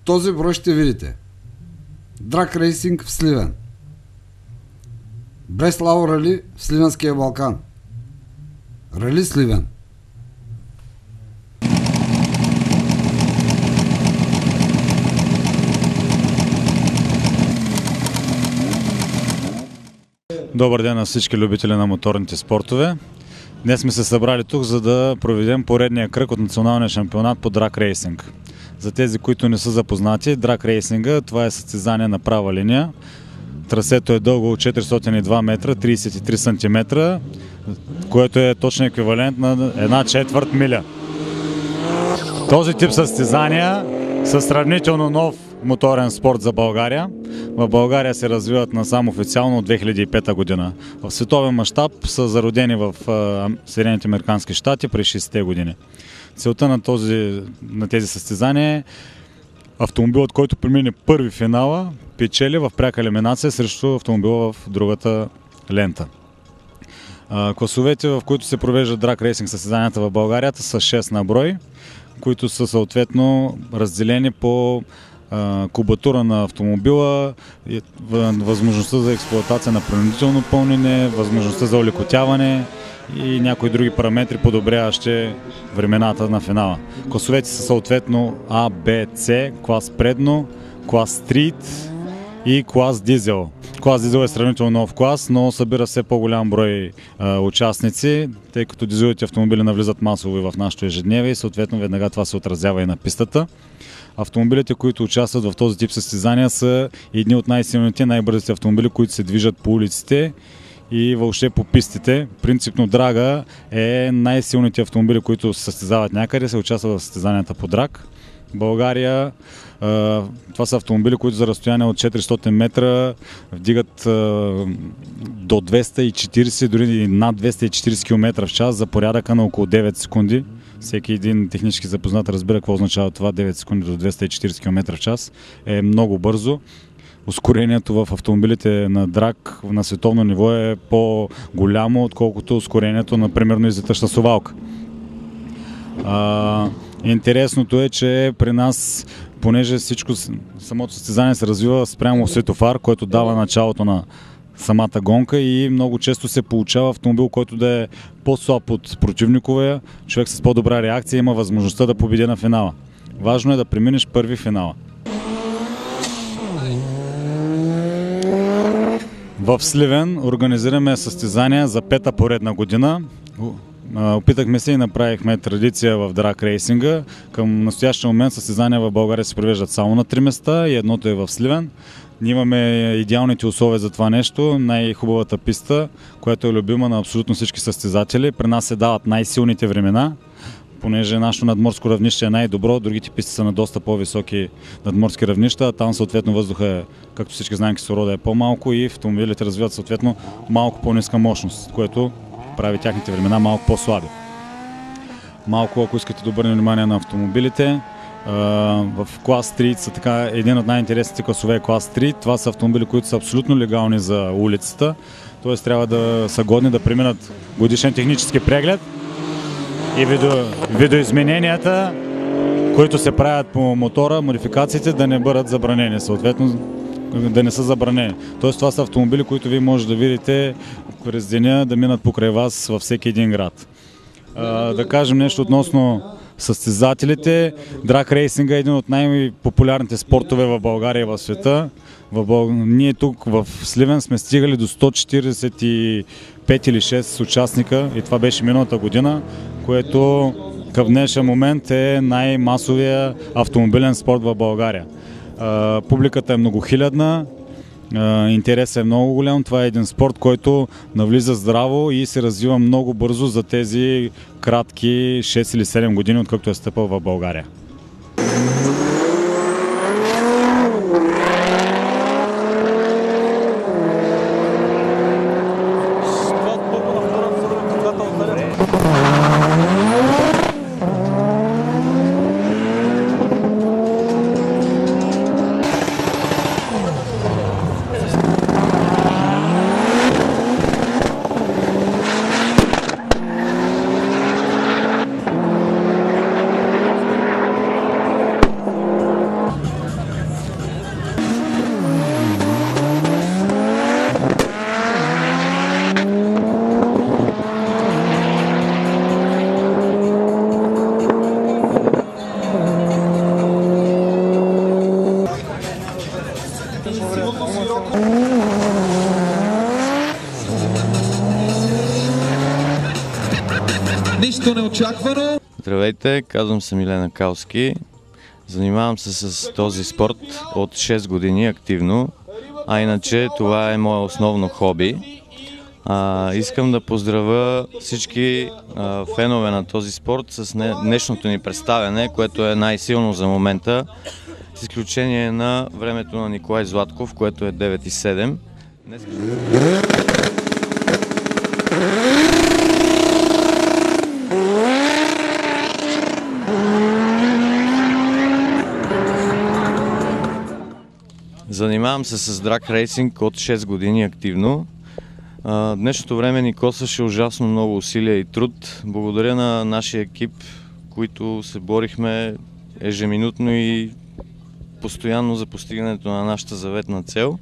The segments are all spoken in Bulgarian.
Този брой ще видите Драк Рейсинг в Сливен, Бреслау Рали в Сливенския Балкан, Рали Сливен. Добър ден на всички любители на моторните спортове. Днес сме се събрали тук, за да проведем поредния кръг от националния шампионат по драк рейсинг. За тези, които не са запознати, драк рейсинга, това е състезание на права линия. Трасето е дълго от 402 метра, 33 см, което е точно еквивалент на 1/4 миля. Този тип състезания са сравнително нов моторен спорт за България. В България се развиват насам официално от 2005 година. В световен мащаб са зародени в Съединените американски щати през 60-те години. Целта на тези състезания е автомобилът, който премине първи финала, печели в пряка елиминация срещу автомобила в другата лента. Класовете, в които се провеждат драк рейсинг състезанията в България, са 6 на брой, които са съответно разделени по кубатура на автомобила, възможността за експлоатация на принудително пълнене, възможността за олекотяване и някои други параметри, подобряващи времената на финала. Класовете са съответно А, Б, С, клас предно, клас стрит и клас дизел. Клас дизел е сравнително нов клас, но събира все по-голям брой участници, тъй като дизеловите автомобили навлизат масово и в нашето ежедневие и съответно веднага това се отразява и на пистата. Автомобилите, които участват в този тип състезания, са едни от най-силните, най-бързите автомобили, които се движат по улиците и въобще по пистите. Принципно драга е най-силните автомобили, които се състезават някъде, се участват в състезанията по драг. В България това са автомобили, които за разстояние от 400 метра вдигат до 240, дори над 240 км в час за порядъка на около 9 секунди. Всеки един технически запознат разбира какво означава това. 9 секунди до 240 км в час е много бързо. Ускорението в автомобилите на драг на световно ниво е по-голямо, отколкото ускорението на примерно излетаща совалка. Интересното е, че при нас, понеже самото състезание се развива спрямо светофар, който дава началото на самата гонка и много често се получава автомобил, който да е по-слаб от противниковия, човек с по-добра реакция има възможността да победи на финала. Важно е да преминеш първи финала. В Сливен организираме състезания за 5-та поредна година. Опитахме се и направихме традиция в драк рейсинга. Към настоящия момент състезания в България се провеждат само на 3 места и едното е в Сливен. Ние имаме идеалните условия за това нещо, най-хубавата писта, която е любима на абсолютно всички състезатели. При нас се дават най-силните времена, понеже нашето надморско равнище е най-добро, другите писти са на доста по-високи надморски равнища, а там съответно въздуха е, както всички знаем, кислорода е по-малко и автомобилите развиват съответно малко по-ниска мощност, което прави тяхните времена малко по-слаби. Малко, ако искате да обърнем внимание на автомобилите, в клас Street са така, един от най-интересните класове е клас Street. Това са автомобили, които са абсолютно легални за улицата, т.е. трябва да са годни да преминат годишен технически преглед и видоизмененията, които се правят по мотора, модификациите да не бъдат забранени, съответно да не са забранени. Т.е. това са автомобили, които вие може да видите през деня да минат покрай вас във всеки един град. Да кажем нещо относно състезателите. Драк рейсинга е един от най-популярните спортове в България и в света. Ние тук в Сливен сме стигали до 145 или 6 участника и това беше миналата година, което към днешния момент е най-масовия автомобилен спорт в България. Публиката е многохилядна, интересът е много голям. Това е един спорт, който навлиза здраво и се развива много бързо за тези кратки 6 или 7 години, откакто е стъпал в България. Нищо неочаквано. Здравейте, казвам се Милена Калски. Занимавам се с този спорт от 6 години активно, а иначе това е мое основно хоби. Искам да поздравя всички фенове на този спорт с днешното ни представяне, което е най-силно за момента, с изключение на времето на Николай Златков, което е 9,7. Занимавам се с драг рейсинг от 6 години активно. Днешното време ни косваше ужасно много усилия и труд. Благодаря на нашия екип, които се борихме ежеминутно и постоянно за постигането на нашата заветна цел.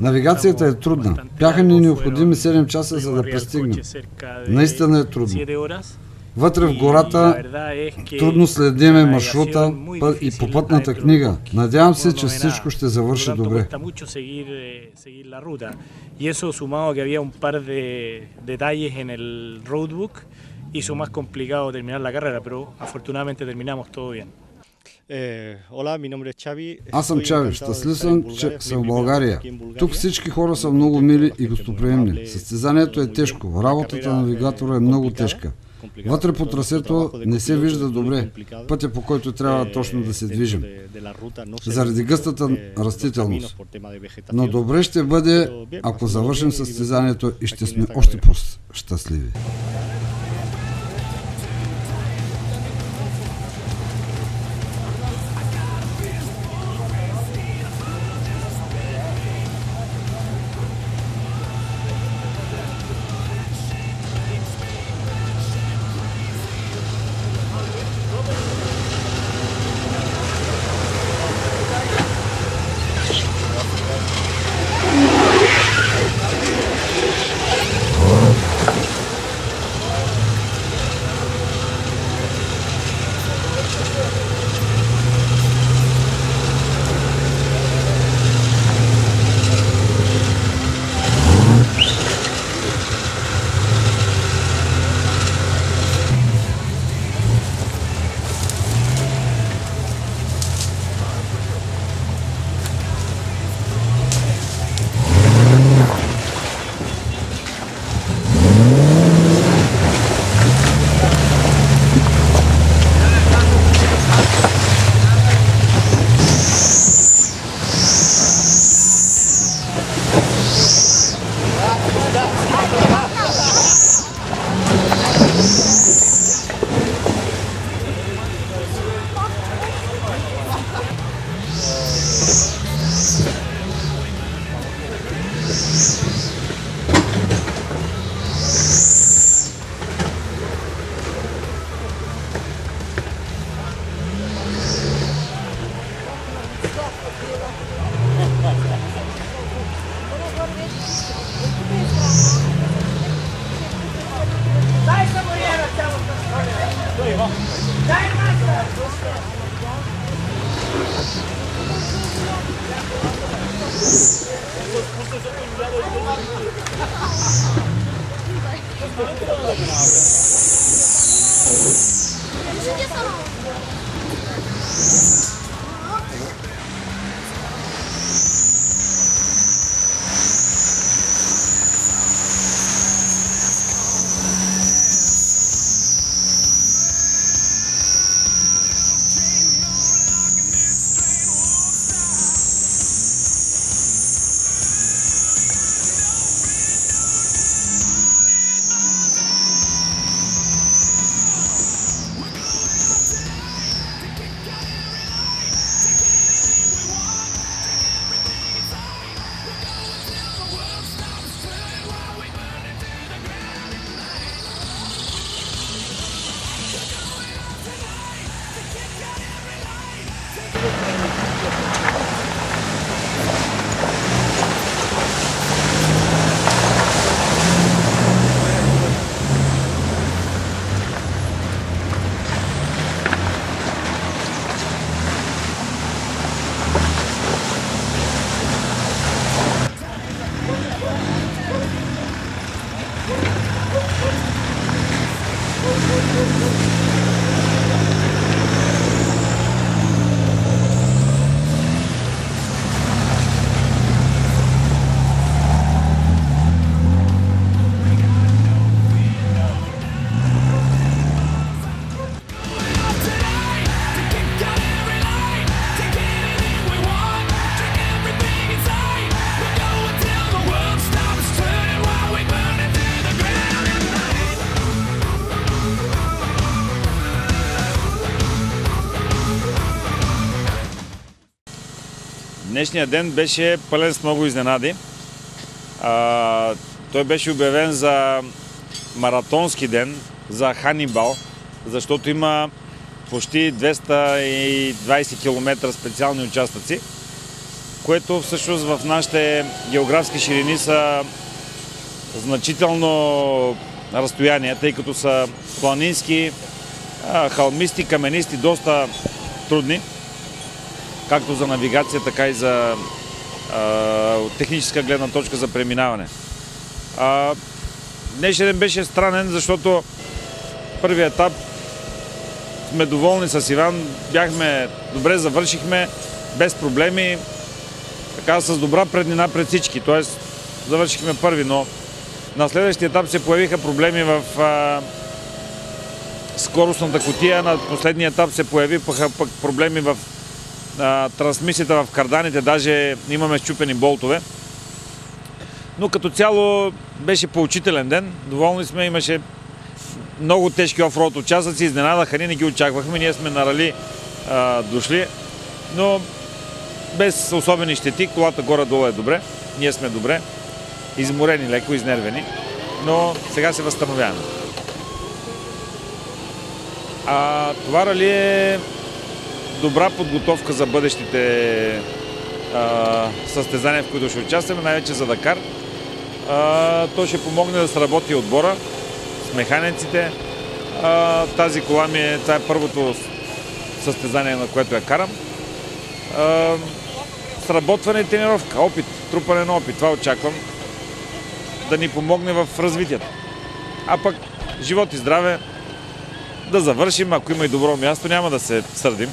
Навигацията е трудна. Бяха ни необходими 7 часа, за да пристигнем. Наистина е трудно. Вътре в гората трудно следиме маршрута и по пътната книга. Надявам се, че всичко ще завърши добре. Аз съм Чави. Щастлив съм, че съм в България. Тук всички хора са много мили и гостоприемни. Състезанието е тежко. Работата на навигатора е много тежка. Вътре по трасето не се вижда добре пътя, по който трябва точно да се движим, заради гъстата растителност. Но добре ще бъде, ако завършим състезанието и ще сме още по-щастливи. Днешният ден беше пълен с много изненади. Той беше обявен за маратонски ден, за Ханибал, защото има почти 220 км специални участъци. което всъщност в нашите географски ширини са значително разстояния, тъй като са планински, хълмисти, каменисти, доста трудни, както за навигация, така и за техническа гледна точка за преминаване. Днешния ден беше странен, защото първият етап сме доволни с Иван, добре завършихме, без проблеми, така с добра преднина пред всички, т.е. завършихме първи, но на следващия етап се появиха проблеми в скоростната кутия, на последния етап се появиха пък проблеми в трансмисията в карданите, даже имаме счупени болтове. Но като цяло беше поучителен ден, доволни сме, имаше много тежки офроуд участъци, изненадаха ни, не ги очаквахме, ние сме на рали дошли, но без особени щети, колата горе-долу е добре, ние сме добре, изморени леко, изнервени, но сега се възстановяваме. Това рали е добра подготовка за бъдещите състезания, в които ще участваме, най-вече за Дакар. То ще помогне да сработи отбора с механиците. Тази кола това е първото състезание, на което я карам. Сработване и тренировка, опит, трупане на опит. Това очаквам да ни помогне в развитието. А пък живот и здраве, да завършим, ако има и добро място, няма да се сърдим.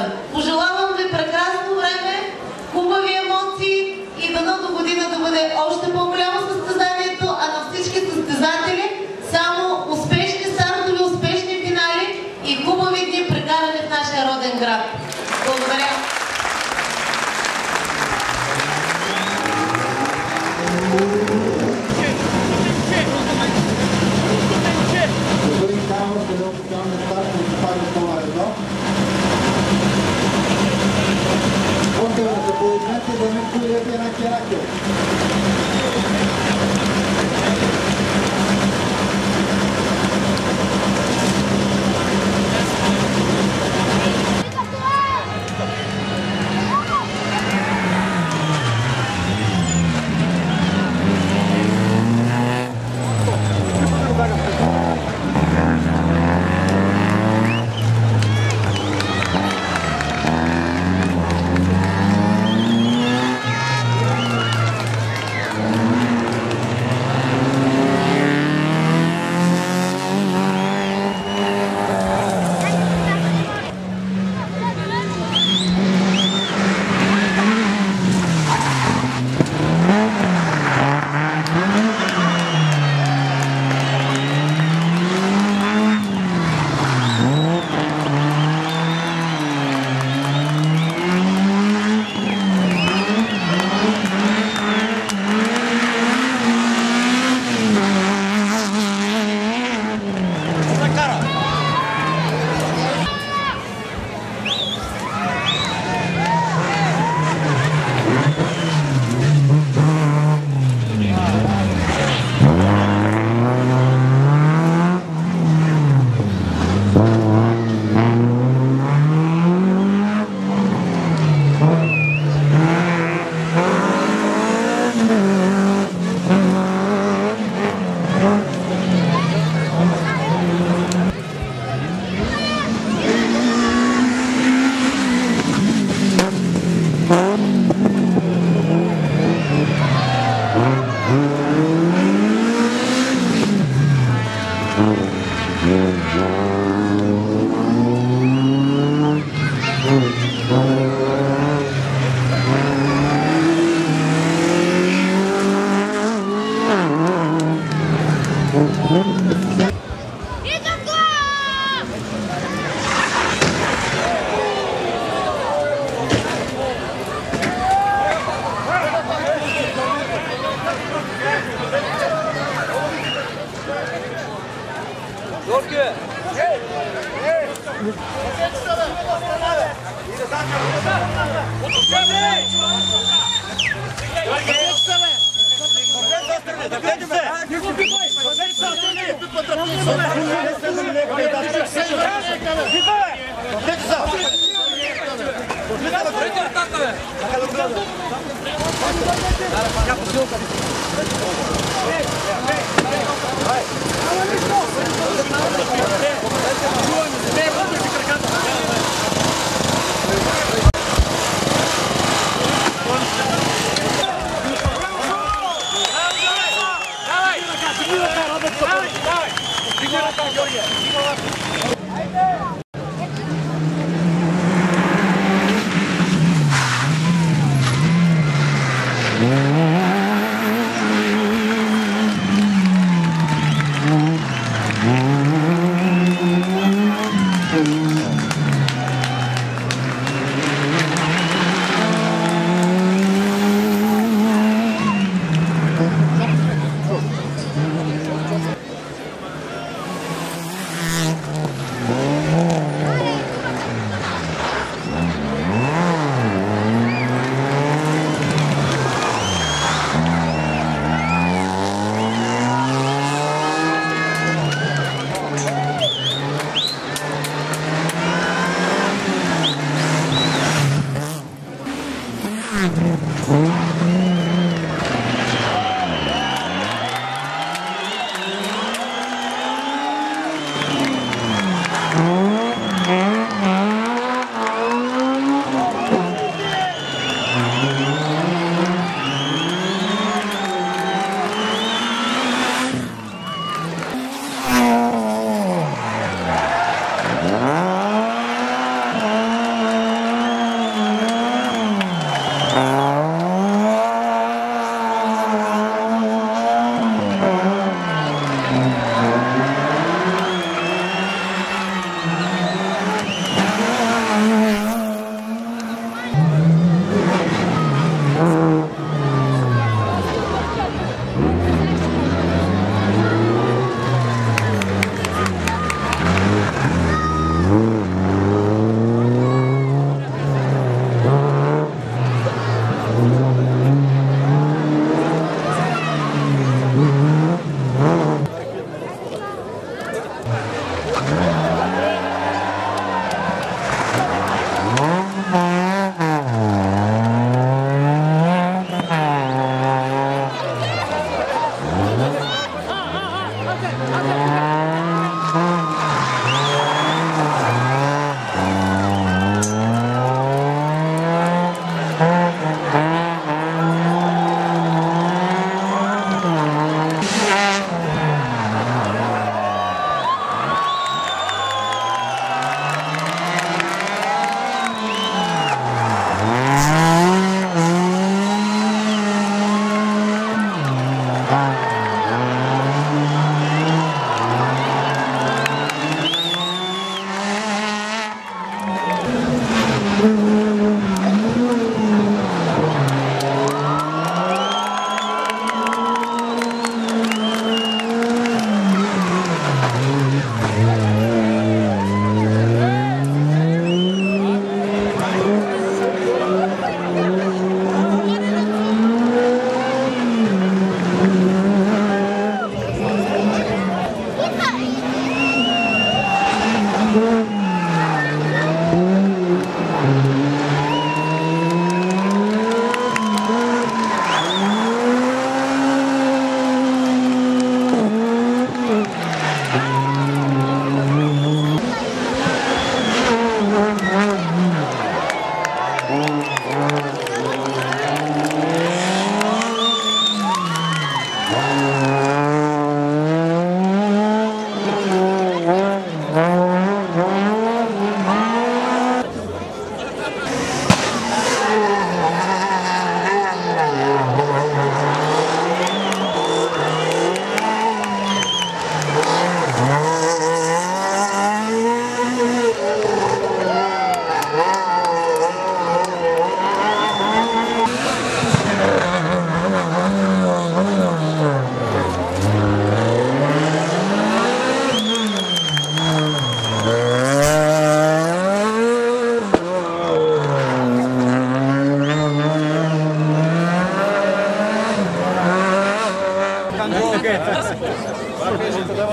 направим. Пожелавам ви прекрасно време, хубави емоции и дано до година да бъде още по-голямо състезанието, а на всички състезатели само успешни стартове, успешни финали и хубави дни прекарани в нашия роден град. Благодаря.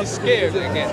Scared again.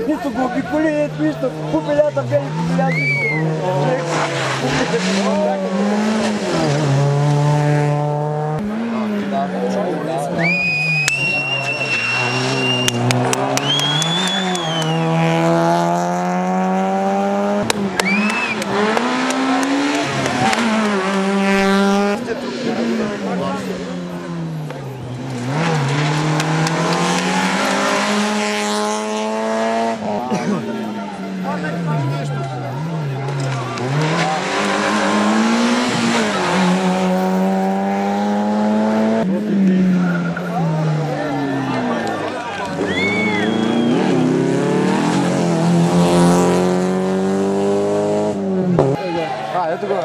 Нищо го обиколи, нищо, попелята бе и попелята. Ето го.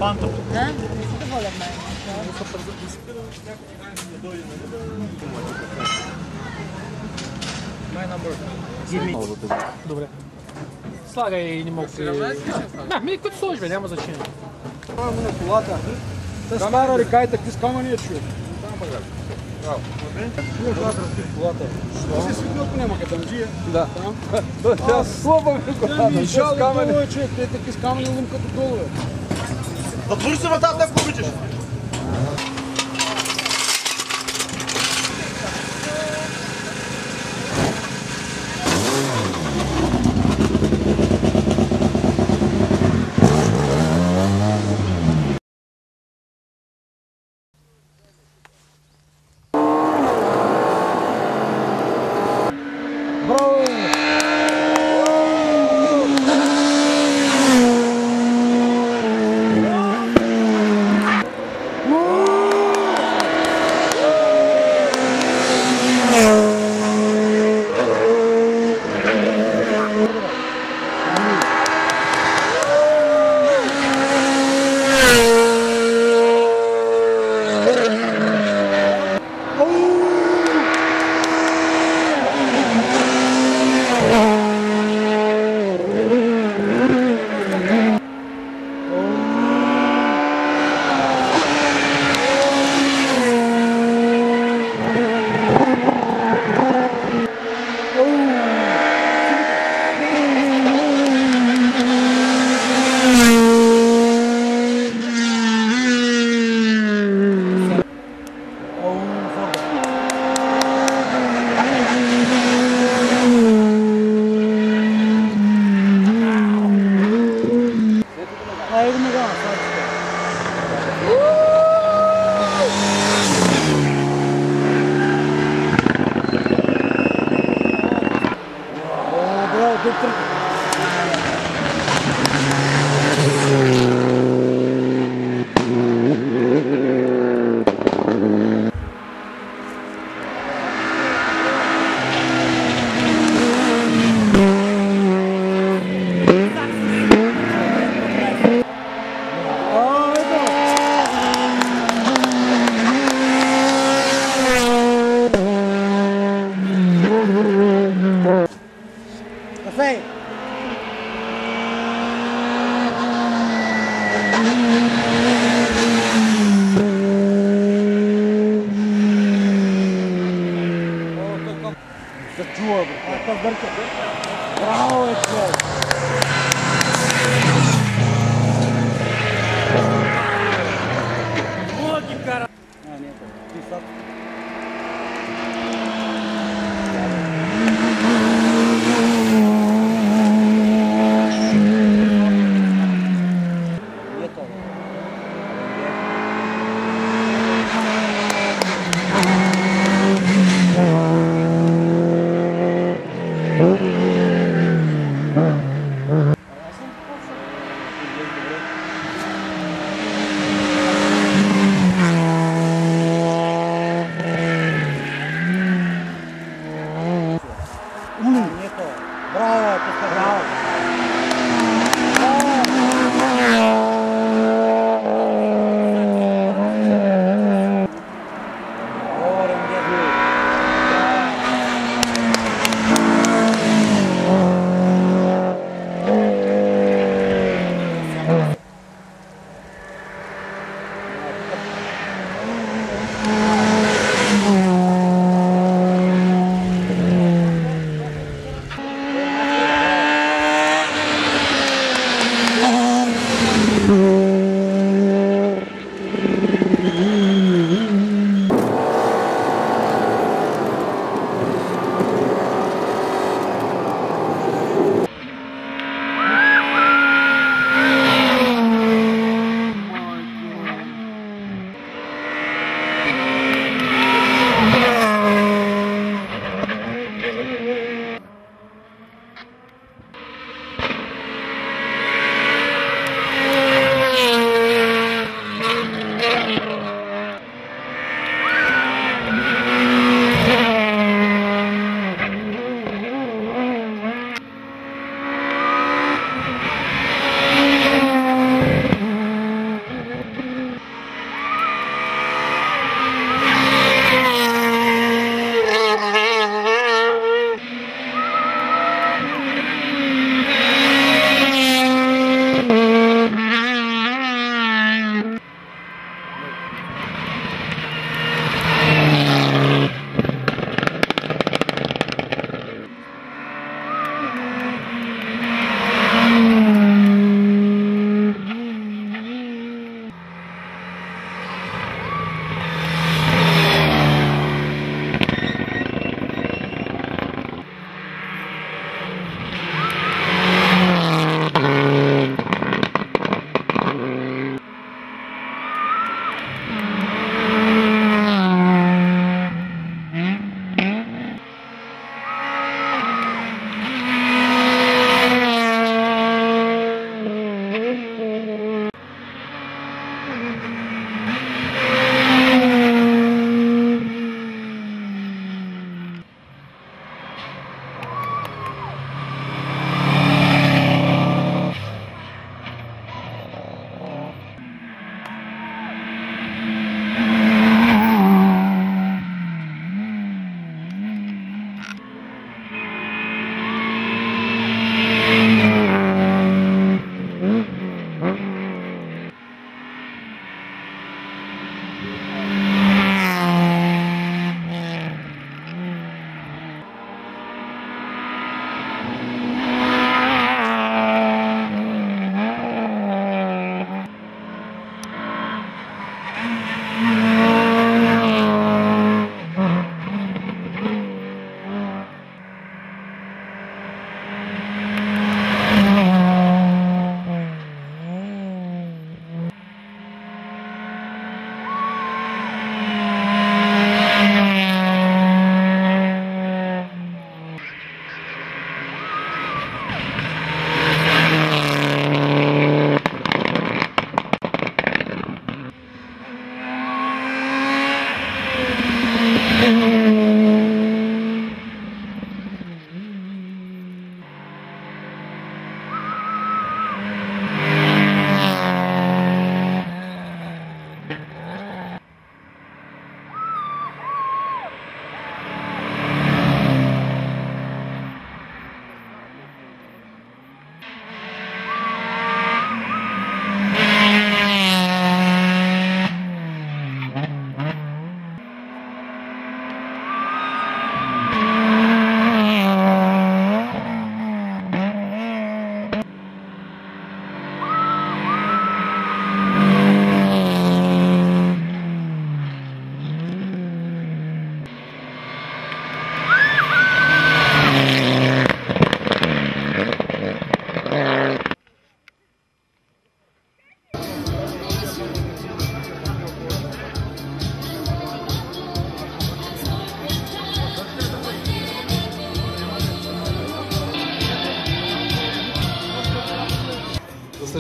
фанта. Добре. Слагай ни малко. Ми като сложи, бе, няма значение. Това му на колата. Те скара ли кай такви скамания, човек? Браво. Ние това разби в колата. Ще се свидно, ако няма катамджия. Да. Аз слабам в колата. Ми жал долу е, човек. Те такви скамания лум като долу е. Затвори се вратата, ако обичаш.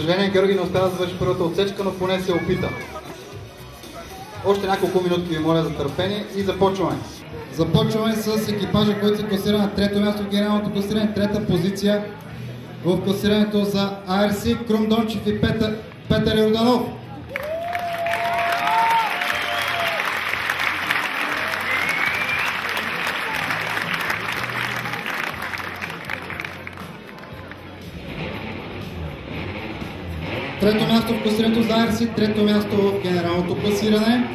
съжаление Георги не успя да завърши първата отсечка, но поне се опита. Още няколко минутки ви моля за търпение и започваме. Започваме с екипажа, който се класира на трето място в генералното класиране, трета позиция в класирането за ARC, Крум Дончев и Петър Йорданов. Трето място в класирането за ARC, трето място в генералното класиране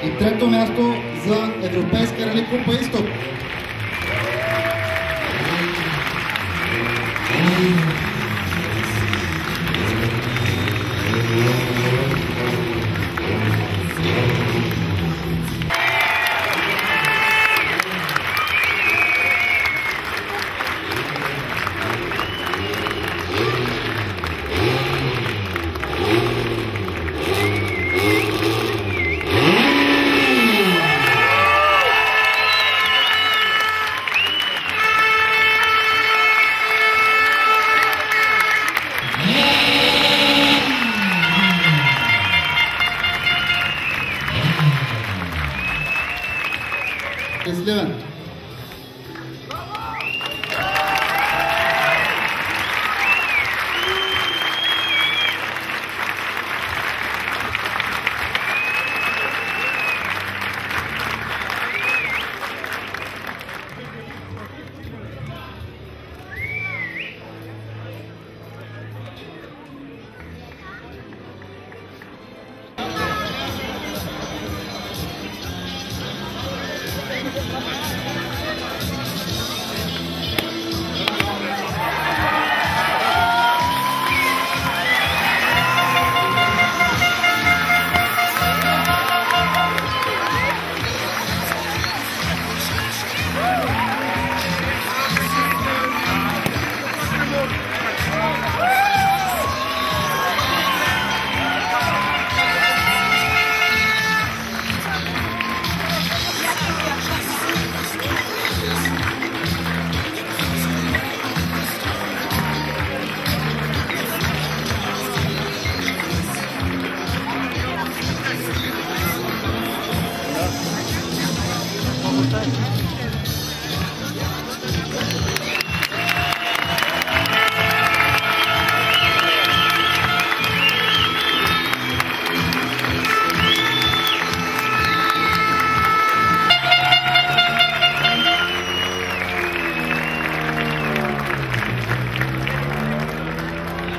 и трето място за Европейска рали Купа Изток. Сливен.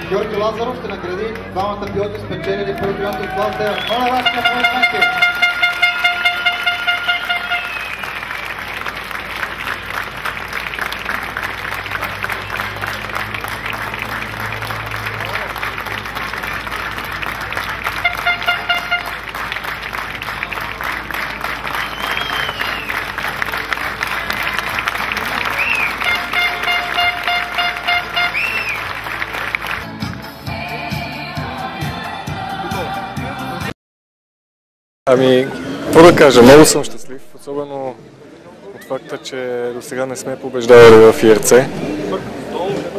Георги Лазаров ще награди двамата пилоти, спечелили първи място в класа. Моля вашите аплодисменти! Ами, какво да кажа, много съм щастлив, особено от факта, че до сега не сме побеждавали в ИРЦ.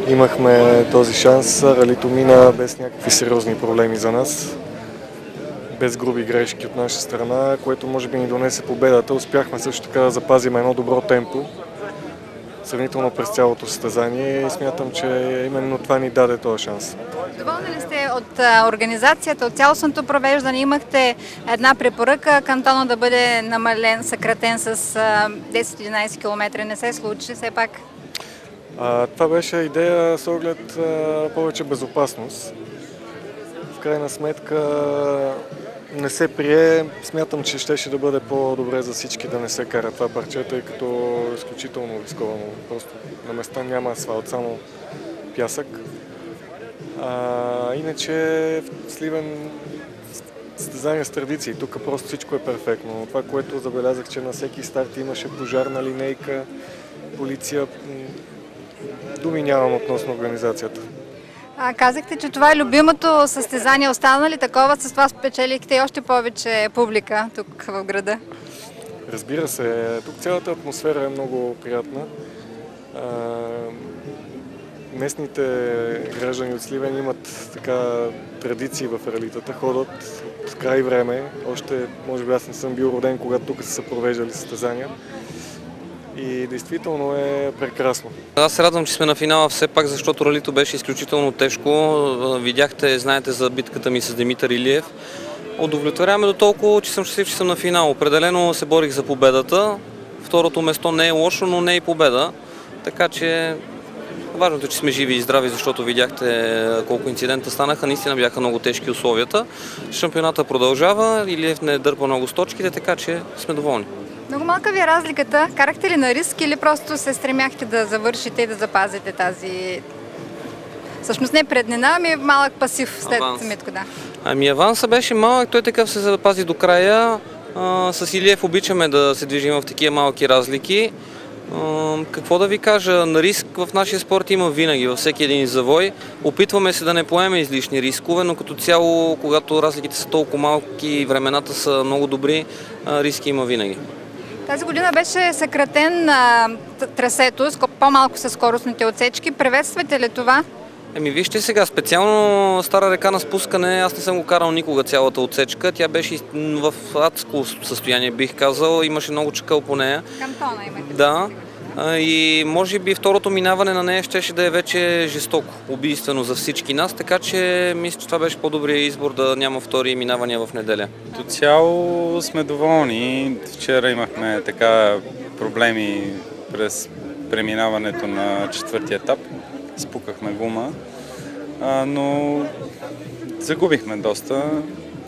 Имахме този шанс, ралито мина без някакви сериозни проблеми за нас, без груби грешки от наша страна, което може би ни донесе победата. Успяхме също така да запазим едно добро темпо, сравнително през цялото състезание и смятам, че именно това ни даде този шанс. Доволни ли сте от организацията, от цялостното провеждане? Имахте една препоръка кантона да бъде намален, съкратен с 10-11 км. Не се случи все пак? Това беше идея с оглед повече безопасност. В крайна сметка не се прие. Смятам, че щеше да бъде по-добре за всички да не се кара това парче, тъй като е изключително рисковано. Просто на места няма асфалт, само пясък. Иначе в Сливен състезания с традиции. Тук просто всичко е перфектно. Това, което забелязах, че на всеки старт имаше пожарна линейка, полиция. Думи нямам относно организацията. Казахте, че това е любимото състезание. Остана ли такова? С това спечелихте и още повече публика тук в града? Разбира се. Тук цялата атмосфера е много приятна. Местните граждани от Сливен имат така традиции в ралитата, ходят от край време. Още, може би аз не съм бил роден, когато тук са се провеждали състезания. И действително е прекрасно. Аз се радвам, че сме на финала все пак, защото ралито беше изключително тежко. Видяхте, знаете за битката ми с Димитър Илиев. Удовлетворяваме до толкова, че съм щастлив, че съм на финал. Определено се борих за победата. Второто место не е лошо, но не е и победа. Така че важното е, че сме живи и здрави, защото видяхте колко инцидента станаха. Наистина бяха много тежки условията. Шампионата продължава, Илиев не дърпа много с точките, така че сме доволни. Много малка ви е разликата. Карахте ли на риск или просто се стремяхте да завършите и да запазите тази... Всъщност не преднина, ами малък пасив след Митко, да. Ами аванса беше малък, той такъв се запази до края. С Илиев обичаме да се движим в такива малки разлики. Какво да ви кажа, на риск в нашия спорт има винаги, във всеки един завой. Опитваме се да не поемем излишни рискове, но като цяло, когато разликите са толкова малки и времената са много добри, риски има винаги. Тази година беше съкратен трасето, по-малко са скоростните отсечки. Приветствате ли това? Еми вижте сега, специално Стара река на спускане, аз не съм го карал никога цялата отсечка. Тя беше в адско състояние, бих казал. Имаше много чакъл по нея. Кантона имате. Да. И може би второто минаване на нея щеше да е вече жестоко, убийствено за всички нас, така че мисля, че това беше по-добрият избор да няма втори минавания в неделя. До цяло сме доволни. Вчера имахме така проблеми през преминаването на четвъртия етап. Спукахме гума, но загубихме доста.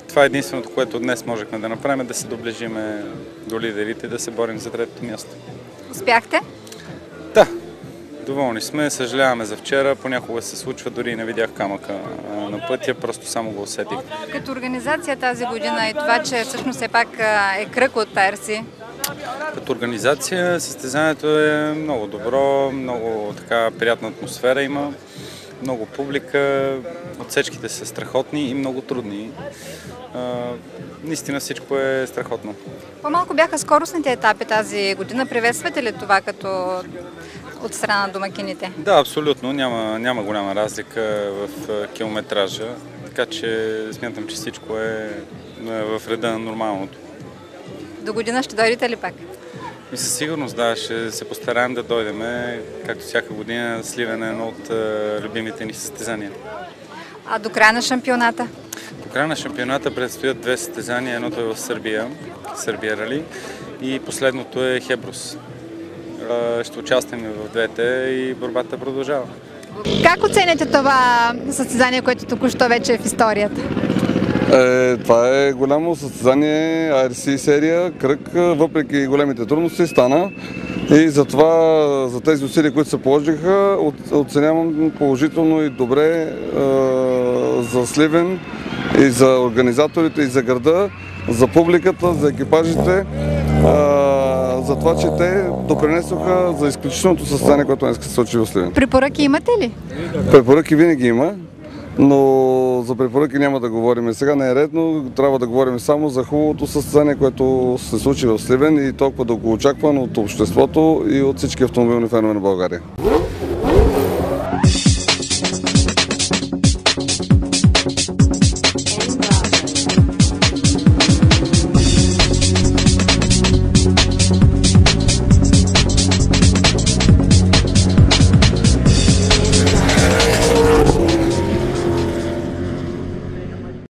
Това е единственото, което днес можехме да направим, да се доближиме до лидерите и да се борим за третото място. Успяхте? Да, доволни сме, съжаляваме за вчера, понякога се случва, дори и не видях камъка на пътя, просто само го усетих. Като организация тази година и това, че всъщност все пак е кръг от Перси. Като организация състезанието е много добро, много така приятна атмосфера има, много публика, отсечките са страхотни и много трудни. Наистина всичко е страхотно. По-малко бяха скоростните етапи тази година. Приветствате ли това като от страна на домакините? Да, абсолютно. Няма голяма разлика в километража, така че смятам, че всичко е в реда на нормалното. До година ще дойдете ли пак? И със сигурност, да, ще се постараем да дойдем. Както всяка година, Сливен е едно от любимите ни състезания. А до края на шампионата? До края на шампионата предстоят две състезания. Едното е в Сърбия Рали, и последното е Хеброс. Ще участваме в двете и борбата продължава. Как оценяте това състезание, което току-що вече е в историята? Това е голямо състезание, IRC серия, кръг, въпреки големите трудности стана. И затова, за тези усилия, които се положиха, оценявам положително и добре за Сливен, и за организаторите, и за града, за публиката, за екипажите, за това, че те допринесоха за изключителното състезание, което днес се случи в Сливен. Препоръки имате ли? Препоръки винаги има, но за препоръки няма да говорим сега, не е редно, трябва да говорим само за хубавото състезание, което се случи в Сливен и толкова дълго очаквано от обществото и от всички автомобилни фенове на България.